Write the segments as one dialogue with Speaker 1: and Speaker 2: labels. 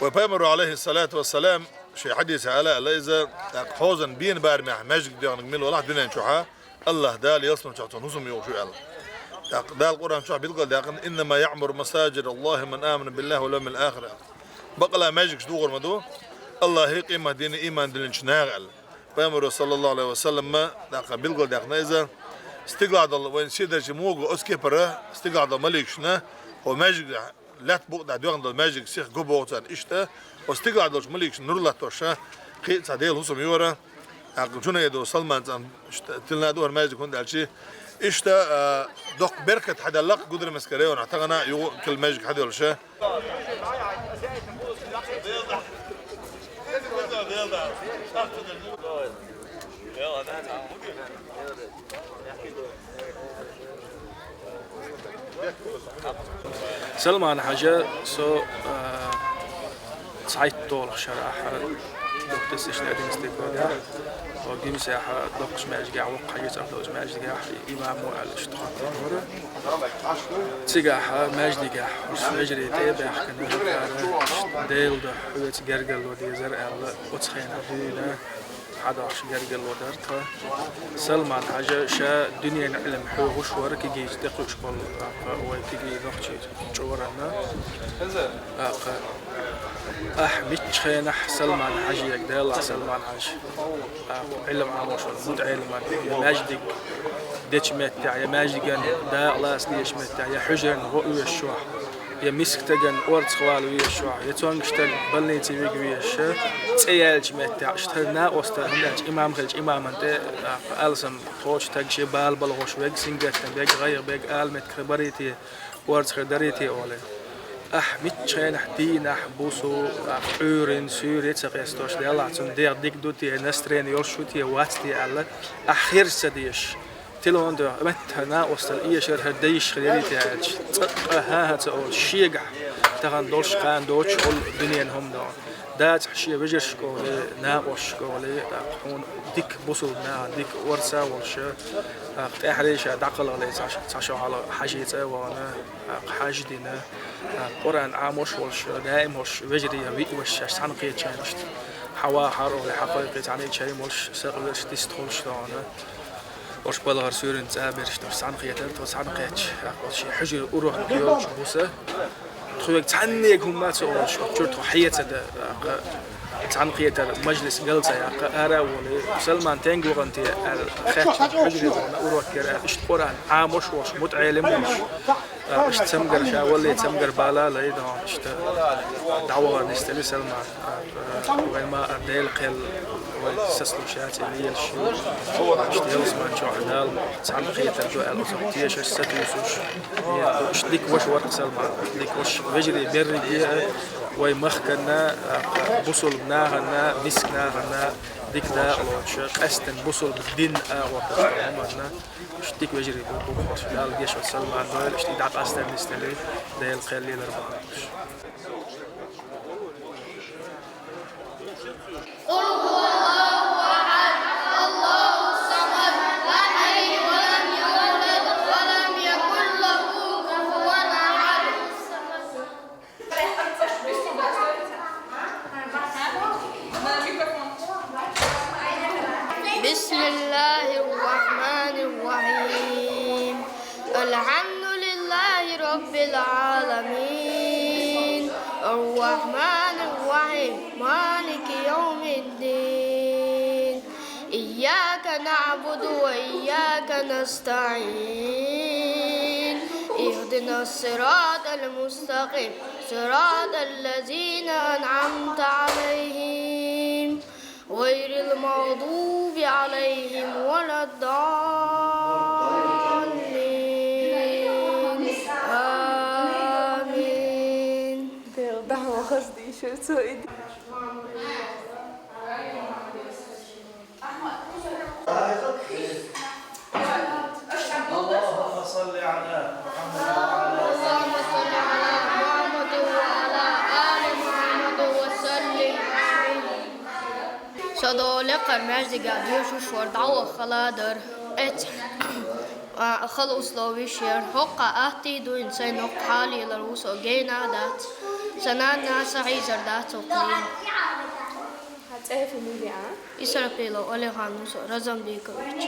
Speaker 1: وبيامر عليه الصلاة والسلام شيء حديث على إذا حوزن بين بارمح ماجد ديان ميل ولا دنيا شوحة الله دال يصنع شعطون نصم يوشو الله دال القرآن شو بيقول لكن إنما يعمر مساجد الله من آمن بالله واليوم الآخر بقلا ماجد شدوغر مدو الله هي قيمة دين إيمان دين شناغل بيامر صلى الله عليه وسلم ما بيقول لكن إذا استقعد الله وين سيدر جموع أسكي برا استقعد الملك شنا وماجد لا تبقى دوغن الماجد سيخ جوبوتان إشته واستقعد الملك نور الله توشة قيد صديق نصم يورا شنو يدو سلمان تلنا دور ماجد كون دالشي إشته دوق بركة حدا لق قدر مسكريه ونعتقنا يو كل ماجد حدا ولا شيء
Speaker 2: سلمان حاجة سو سعيد طول شرح دكتور استشهاد مستقبلها وقيم ساحة دكتور ماجد قاع وقع يتعرض ماجد قاع إمام على الاشتراك النور سجاحة ماجد قاع مجري تابع كنا ديل ده ويتجرجل ودي زرع وتخينا دينا حداش جرجل ودرتها سلمان حاجة شا دنيا نعلم حوش ورك جيج دقيق شغل ويتجي نقشي جورنا مش خينا سلمان حاجة يقدر سلمان حاجة علم عاموش مود علم ماجد ديش متع يا ماجد دا الله سديش متع يا حجر رؤية الشوح يا مسك تجن ورد خوال ويا الشوح يا تونغشتن بلني تيجي ويا الشة تيالج متع اشتهرنا واستهرناش إمام خلج إمام أنت ألسم خوش تجشي بالغوش ويج سنجتن بيج غير بيج آل متخبريتي ورد خدريتي أولي متشين حدين بوسو عورين سوري تقيستوش دي الله عشان ديك دوتي نسترين يرشوتي واتي على أخير سديش تلون ده متنا وصل إيشر هديش خليتي عاج ها تقول شيء تغن دوش كان دوش كل دنيا هم ده ده تحشي بجرش قولي ناقش قولي هون ديك بوسو نا ديك ورثة ورشة تحريش دعقل عليه تعشوا على حاجته وانا حاجدنا قرآن عاموش ورشة دائم ورش بجري ويك وش عن قيد شانشت حوا حرو لحقيقة عن شيء مش سقلش تستخلش دانا ورش بالغر سورن تابرش ترس عن قيد ترس عن قيد شيء حجر أروح كيوش بوسه تخويك تعنيك هم ما تقولش شرط حياته ده تعنقية مجلس جلسة يا أرا ولي سلمان تانجو غنتي الخاتش حجري أروح كرا إشت قرآن عاموش وش متعلم وش إشت سمجر شاولي تسمجر بالا ليدا إشت دعوة نستلي سلمان وما أرديل قل وسسلو شاتي لي الشيء إشت يلسمان شو عدال تعنقية جو الأسوتيش الستيسوش إشت ديك وش ورق سلمان ديك وش بجري بري ويمخكنا بوصل بناغنا مسكناغنا ديك دا لوش قستن بوصل بالدين وقتنا اشتيك وجري بوخوش دال ديش وسلمان دول اشتي دعت قستن نستلي ديال خلي الاربعه
Speaker 3: بسم الله الرحمن الرحيم الحمد لله رب العالمين الرحمن الرحيم مالك يوم الدين إياك نعبد وإياك نستعين اهدنا الصراط المستقيم صراط الذين أنعمت عليهم غير المغضوب عليهم ولا الضالين آمين.
Speaker 4: دعوة قصدي شو تسوي؟
Speaker 5: اللهم صل على محمد
Speaker 3: وعلى آل محمد وسلم. صدق لقر مجد قادير شو دعوة خلادر خلص لو ويشير حقا أهتي دو إنسان حق حالي لروس وجينا دات سنانا صحي زردات وقليل
Speaker 4: هتعرف مين
Speaker 3: إسرا بيلو أولي خانوس رزم بيكويتش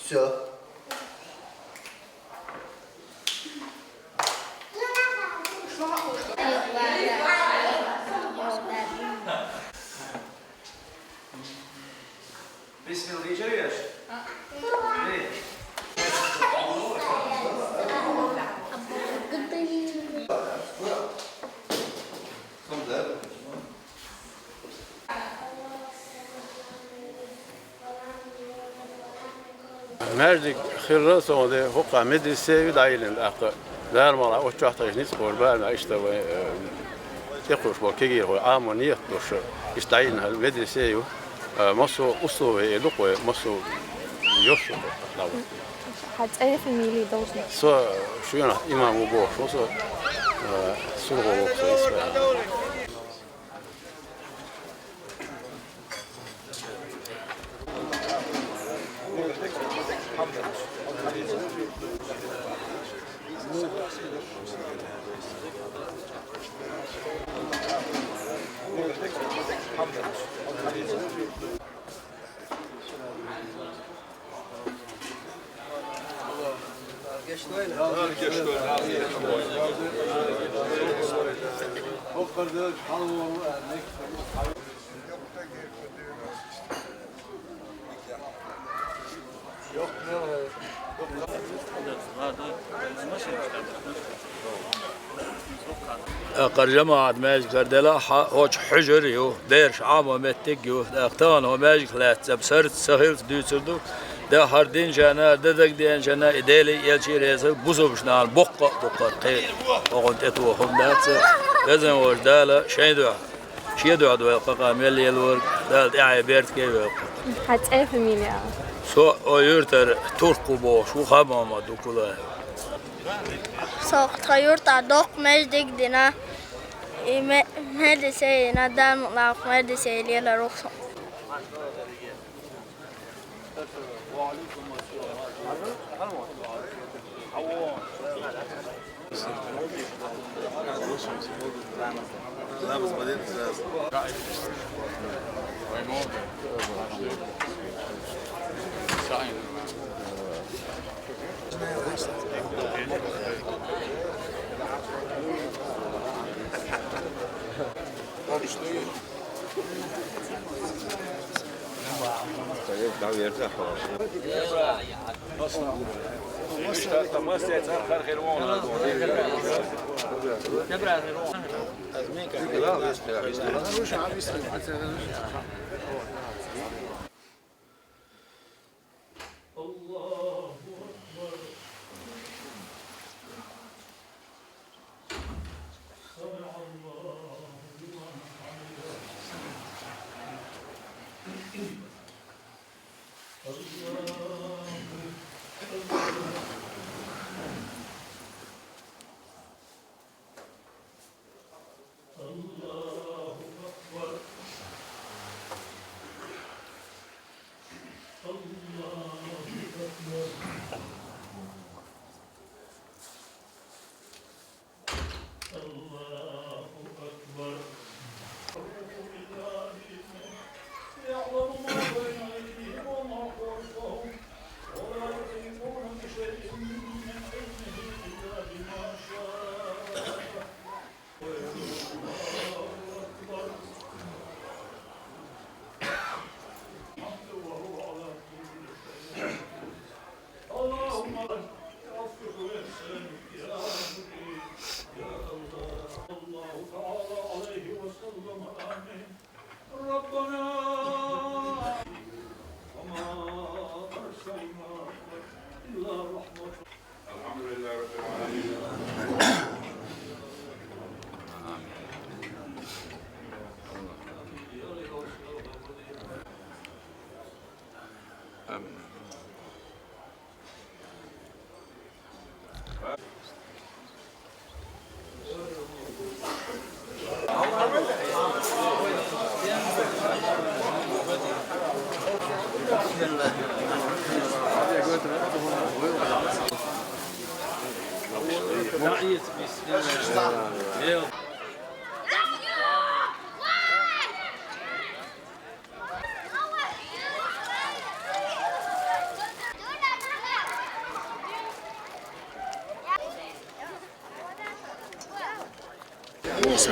Speaker 6: Все.
Speaker 5: بسم الله جريش
Speaker 7: مجد خيرات وده هو مدرسة يدعيلن الأخ دار مرة وشحت نيس قربان اشتوى يقول شو كيجي هو عامونية دوش يستعين هالمدرسة يو مصو أصله يلقوا مصو يوشوا لو
Speaker 4: هتعرف مين دوشنا
Speaker 7: سو شو ينا إمام وبوش وصو سلوه وصو إسرائيل
Speaker 8: جماعة ماجد كردلا هوش حجر يو ديرش عامو متك يو اختان هو ماجد لات بسرت سهل دوسردو ده هردين جانا ددك دين جانا إدالي يلشي ريزه بوزوبش نال بقى قيل وقنت اتو هم دات لازم وردالا شي دو عدو يلقى ملي الورق دال اعي بيرت كيف
Speaker 4: هتعرف مين
Speaker 8: سو او يرتر تركو بوش وخاماما دو كلها
Speaker 3: سوقت خيورت عدوق مجدك دينا مهدسي ندام لاق مهدسي ليلا روخصو
Speaker 1: لا بس بعدين ازاز
Speaker 6: بسم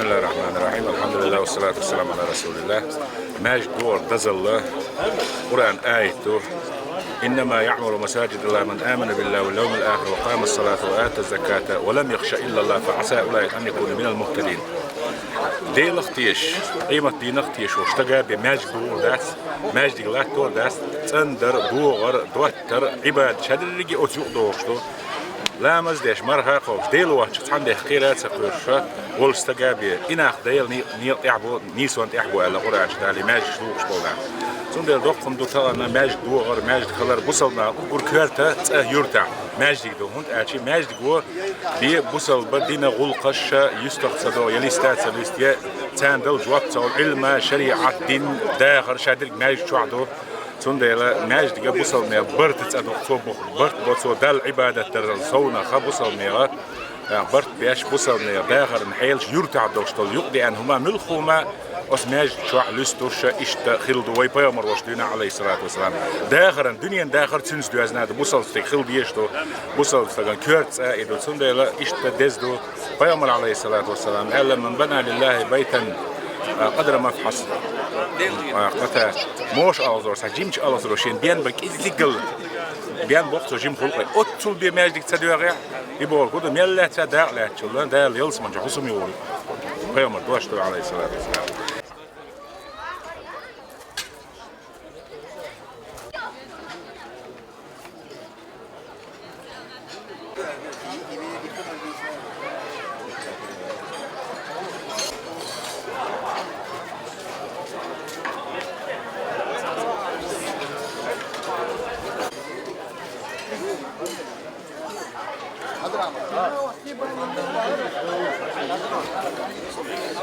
Speaker 6: الله الرحمن الرحيم الحمد لله والصلاة والسلام على رسول الله ماجد دور دزل قرآن آيته إنما يعمر مساجد الله من آمن بالله واليوم الآخر وقام الصلاة وآتى الزكاة ولم يخش إلا الله فعسى أولئك أن يكونوا من المهتدين دي لختيش قيمة دي نختيش واشتغى بماجد دور داس ماجد الله دور داس تندر بوغر دوتر عباد شدرجي أتيق دوشتو لامز ديش مرها قوش ديل وقت تحمل خيرات سقوش والستجابي إناخ ديل نيل إعبو نيسون إعبو على قرآن شتالي ماجد شلوش بولنا زون ديل دوقهم دو تانا ماجد دوغر ماجد خلر بوصلنا وقر كارتا يرتع ماجد دو هند أشي ماجد جو بي بوصل بدينا غلقش يستقصدو يلي استاتسل يستيا تاندل جواب تاول علم شريعة دين داخر شادل ماجد شعدو سنديلا ماجد جا بوصل ميا برت تصدق صوب برت بوصل دال عبادة الرسولنا خبوصل ميا برت بيش بوصل ميا داخر نحيلش يرتع دوشتل يقضي أن هما ملخوما أس ماجد شوع لستوش إشت خلدو ويبايا مروش دينا عليه الصلاة والسلام داخر الدنيا داخر تنس دوازنا بوصل ستيك خلد يشتو بوصل ستيك كيرت إدو سنديلا إشت دزدو بايا عليه الصلاة والسلام ألا من بنى لله بيتا قدر ما في حصر قطع موش ألزور سجيمش ألزور شين بيان بك إزلقل بيان بوقت جيم خلقي أطول بماجدك تدوغي يبغى كده ميلا تدع لا تشلون ده يلص من جحسهم يقول قيامر دوشتو عليه الصلاة والسلام
Speaker 9: هذا